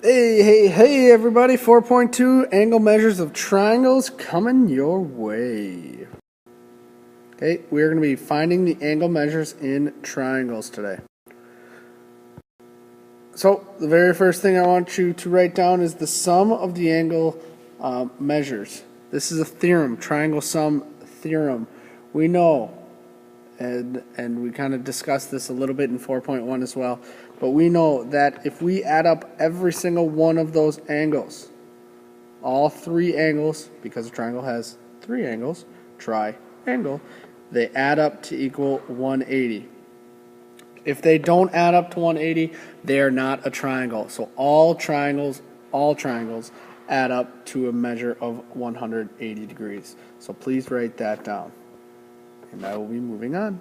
Hey, everybody. 4.2 angle measures of triangles coming your way. Okay, we're going to be finding the angle measures in triangles today. So, the very first thing I want you to write down is the sum of the angle measures. This is a theorem, triangle sum theorem. We know, and we kind of discussed this a little bit in 4.1 as well, but we know that if we add up every single one of those angles, all three angles, because a triangle has three angles, triangle, they add up to equal 180. If they don't add up to 180, they are not a triangle. So all triangles add up to a measure of 180 degrees. So please write that down. And I will be moving on.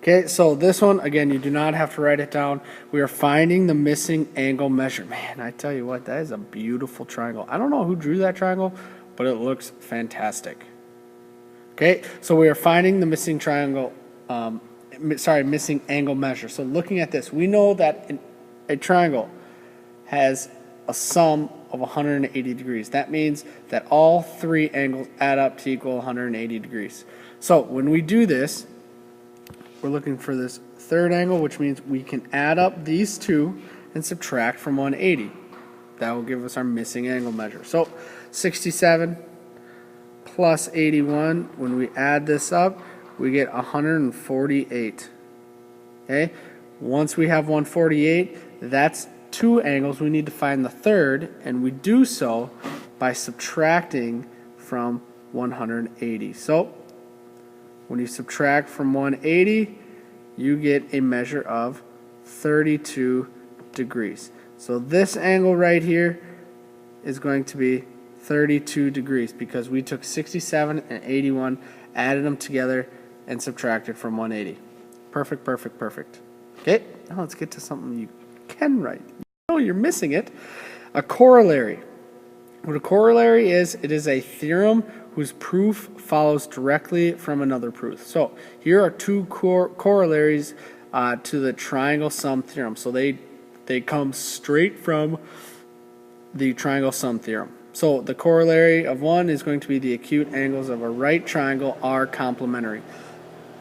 Okay, so this one, again, you do not have to write it down. We are finding the missing angle measure. Man, I tell you what, that is a beautiful triangle. I don't know who drew that triangle, but it looks fantastic. Okay, so we are finding the missing missing angle measure. So looking at this, we know that a triangle has a sum of 180 degrees. That means that all three angles add up to equal 180 degrees. So when we do this, we're looking for this third angle, which means we can add up these two and subtract from 180. That will give us our missing angle measure. So 67 plus 81, when we add this up, we get 148. Okay? Once we have 148, that's two angles. We need to find the third, and we do so by subtracting from 180. So when you subtract from 180, you get a measure of 32 degrees. So this angle right here is going to be 32 degrees because we took 67 and 81, added them together, and subtracted from 180. Perfect. Okay, now let's get to something you can write. Oh, you're missing it. A corollary. What a corollary is, it is a theorem whose proof follows directly from another proof. So here are two corollaries to the triangle sum theorem. So they come straight from the triangle sum theorem. So the corollary of one is going to be the acute angles of a right triangle are complementary.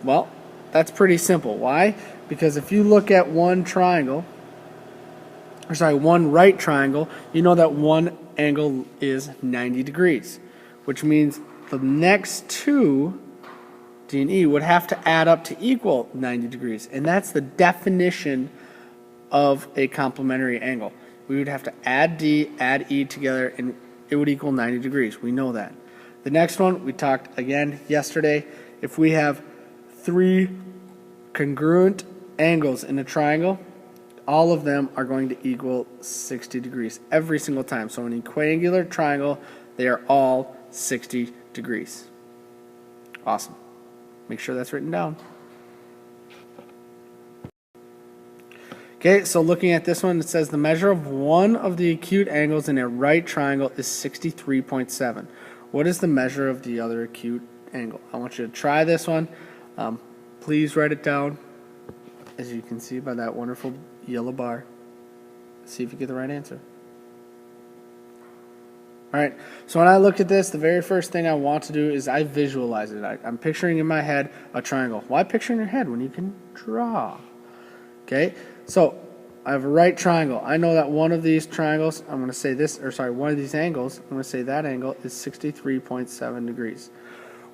Well, that's pretty simple. Why? Because if you look at one right triangle, you know that one angle is 90 degrees, which means the next two, D and E, would have to add up to equal 90 degrees. And that's the definition of a complementary angle. We would have to add D, add E together, and it would equal 90 degrees. We know that. The next one, we talked again yesterday. If we have three congruent angles in a triangle, all of them are going to equal 60 degrees every single time. So in an equiangular triangle, they are all 60 degrees. Awesome. Make sure that's written down. Okay, so looking at this one, it says the measure of one of the acute angles in a right triangle is 63.7. What is the measure of the other acute angle? I want you to try this one. Please write it down, as you can see by that wonderful yellow bar. See if you get the right answer. All right, so when I look at this, the very first thing I want to do is I visualize it. I'm picturing in my head a triangle. Why picture in your head when you can draw? Okay, so I have a right triangle. I know that one of these triangles, one of these angles, I'm going to say that angle is 63.7 degrees.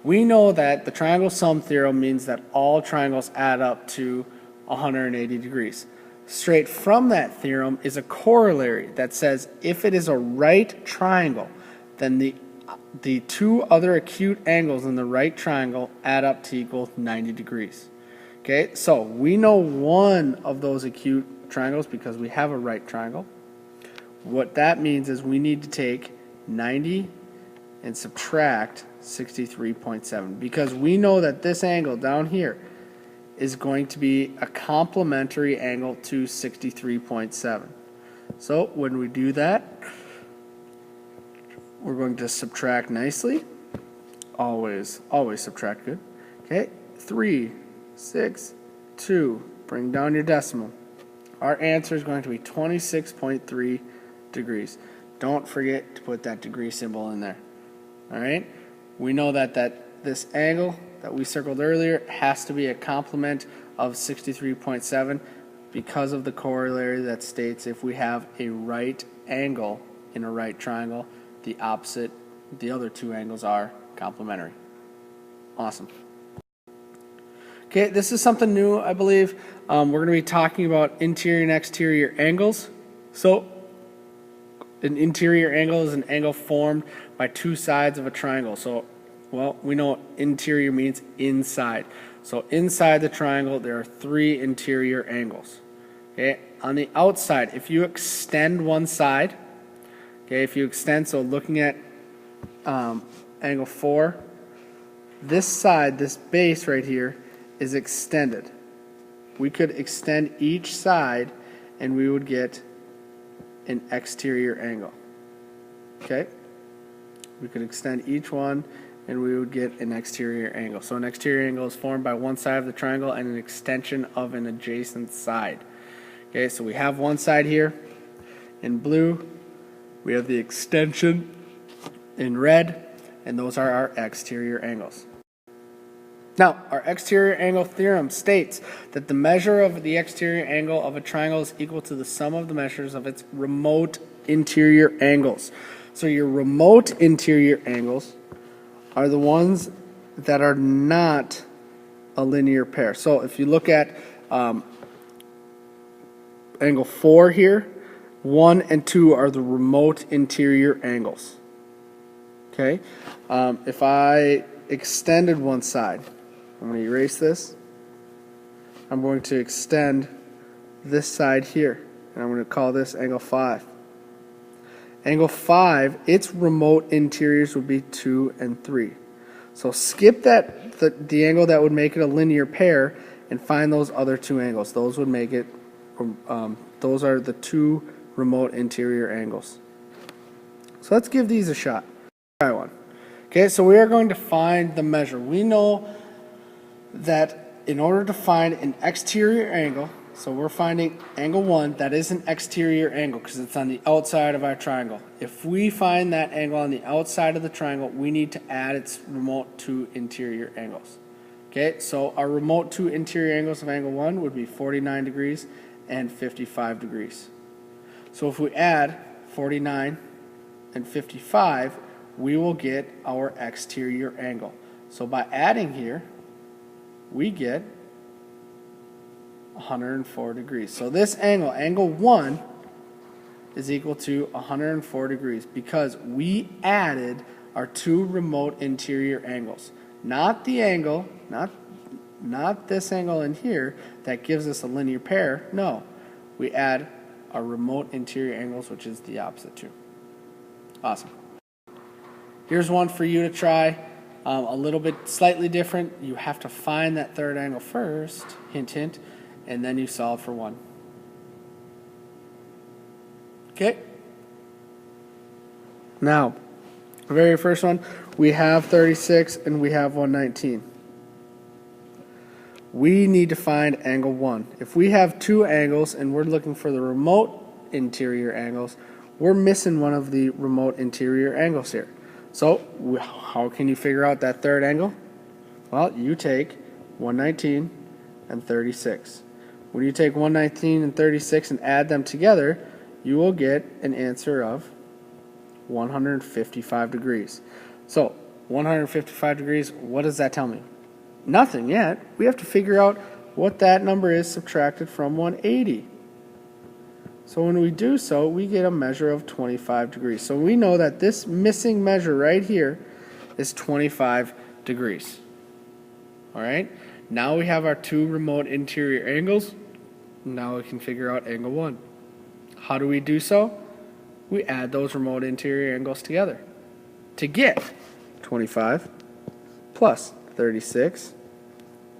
We know that the triangle sum theorem means that all triangles add up to 180 degrees. Straight from that theorem is a corollary that says if it is a right triangle, then the two other acute angles in the right triangle add up to equal 90 degrees. Okay, so we know one of those acute triangles because we have a right triangle. What that means is we need to take 90 and subtract 63.7 because we know that this angle down here is going to be a complementary angle to 63.7. So when we do that, we're going to subtract nicely. Always subtract good. Okay, 3, 6, 2. Bring down your decimal. Our answer is going to be 26.3 degrees. Don't forget to put that degree symbol in there. All right? We know that this angle that we circled earlier has to be a complement of 63.7 because of the corollary that states if we have a right angle in a right triangle, the other two angles are complementary. Awesome. Okay, this is something new, I believe. We're going to be talking about interior and exterior angles. So, an interior angle is an angle formed by two sides of a triangle. So, well, we know interior means inside. So, inside the triangle, there are three interior angles. Okay, on the outside, if you extend one side, okay, if you extend, so looking at angle 4, this side, this base right here, is extended. We could extend each side and we would get an exterior angle. Okay? We could extend each one and we would get an exterior angle. So an exterior angle is formed by one side of the triangle and an extension of an adjacent side. Okay, so we have one side here in blue, we have the extension in red, and those are our exterior angles. Now, our exterior angle theorem states that the measure of the exterior angle of a triangle is equal to the sum of the measures of its remote interior angles. So your remote interior angles are the ones that are not a linear pair. So if you look at angle 4 here, 1 and 2 are the remote interior angles. Okay? If I extended one side, I'm going to erase this. I'm going to extend this side here, and I'm going to call this angle 5. Angle 5, its remote interiors would be 2 and 3. So skip the angle that would make it a linear pair and find those other two angles. Those would make it, those are the two remote interior angles. So let's give these a shot. Try one. Okay, so we are going to find the measure. We know that in order to find an exterior angle, so we're finding angle 1, that is an exterior angle because it's on the outside of our triangle. If we find that angle on the outside of the triangle, we need to add its remote two interior angles. Okay, so our remote two interior angles of angle 1 would be 49 degrees and 55 degrees. So if we add 49 and 55, we will get our exterior angle. So by adding here, we get 104 degrees. So this angle, angle 1, is equal to 104 degrees because we added our two remote interior angles. Not the angle, not this angle in here that gives us a linear pair. No, we add our remote interior angles, which is the opposite two. Awesome. Here's one for you to try. A little bit slightly different. You have to find that third angle first, hint, hint, and then you solve for 1. Okay? Now, the very first one, we have 36 and we have 119. We need to find angle 1. If we have two angles and we're looking for the remote interior angles, we're missing one of the remote interior angles here. So, how can you figure out that third angle? Well, you take 119 and 36. When you take 119 and 36 and add them together, you will get an answer of 155 degrees. So, 155 degrees, what does that tell me? Nothing yet. We have to figure out what that number is subtracted from 180. So when we do so, we get a measure of 25 degrees. So we know that this missing measure right here is 25 degrees. All right? Now we have our two remote interior angles. Now we can figure out angle 1. How do we do so? We add those remote interior angles together to get 25 plus 36.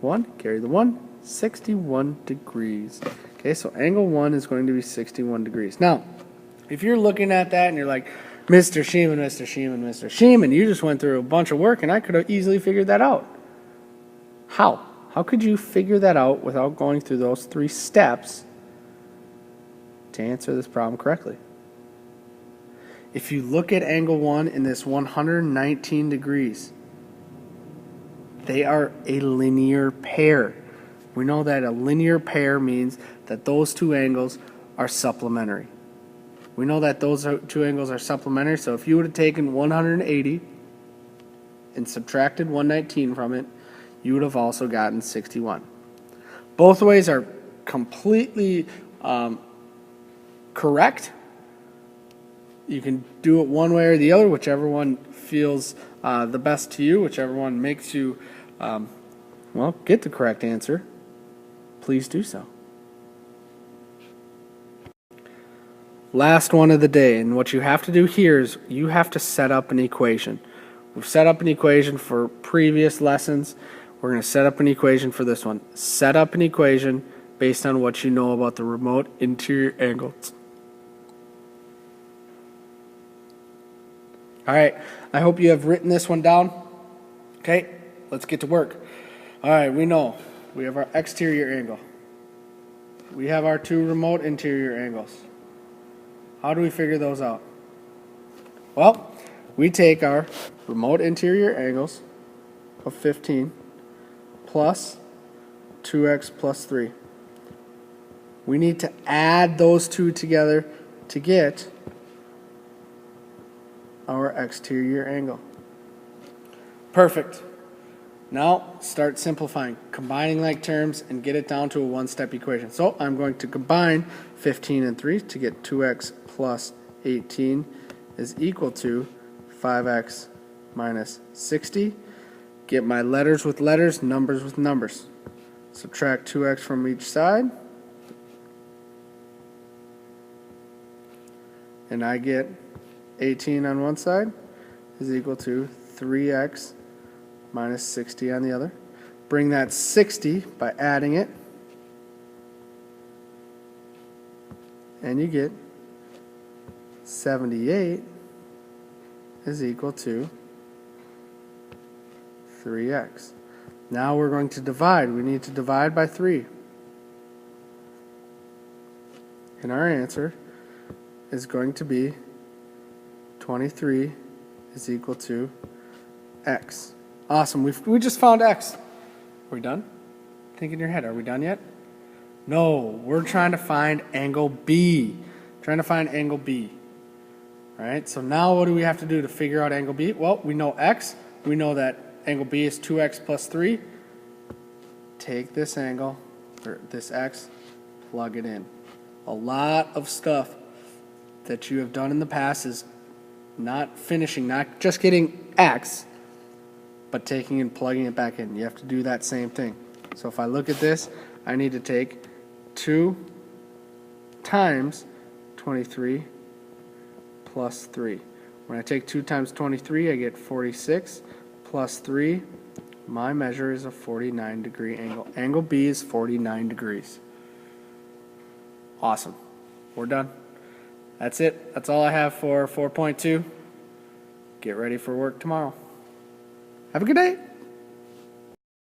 1, carry the 1, 61 degrees. Okay, so angle 1 is going to be 61 degrees. Now, if you're looking at that and you're like, Mr. Sheeman, Mr. Sheeman, Mr. Sheeman, you just went through a bunch of work and I could have easily figured that out. How? How could you figure that out without going through those 3 steps to answer this problem correctly. If you look at angle 1 in this 119 degrees, they are a linear pair. We know that a linear pair means that those two angles are supplementary. We know that those two angles are supplementary, so if you would have taken 180 and subtracted 119 from it, you would have also gotten 61. Both ways are completely correct. You can do it one way or the other, whichever one feels the best to you, whichever one makes you, get the correct answer. Please do so. Last one of the day, and what you have to do here is you have to set up an equation. We've set up an equation for previous lessons. We're going to set up an equation for this one. Set up an equation based on what you know about the remote interior angles. All right, I hope you have written this one down. Okay, let's get to work. All right, we know we have our exterior angle. We have our two remote interior angles. How do we figure those out? Well, we take our remote interior angles of 15 plus 2x plus 3. We need to add those two together to get our exterior angle. Perfect. Now start simplifying, combining like terms, and get it down to a one-step equation. So I'm going to combine 15 and 3 to get 2x plus 18 is equal to 5x minus 60. Get my letters with letters, numbers with numbers. Subtract 2x from each side. And I get 18 on one side is equal to 3x minus 60 on the other. Bring that 60 by adding it, and you get 78 is equal to 3x. Now we're going to divide. We need to divide by 3. And our answer is going to be 23 is equal to x. Awesome. We just found x. Are we done? Think in your head. Are we done yet? No. We're trying to find angle B. Trying to find angle B. All right. So now what do we have to do to figure out angle B? Well, we know x. We know that angle B is 2x plus 3. Take this angle, or this x, plug it in. A lot of stuff that you have done in the past is not finishing, not just getting x, but taking and plugging it back in. You have to do that same thing. So if I look at this, I need to take 2 times 23 plus 3. When I take 2 times 23, I get 46 plus 3. My measure is a 49-degree angle. Angle B is 49 degrees. Awesome. We're done. That's it. That's all I have for 4.2. Get ready for work tomorrow. Have a good day.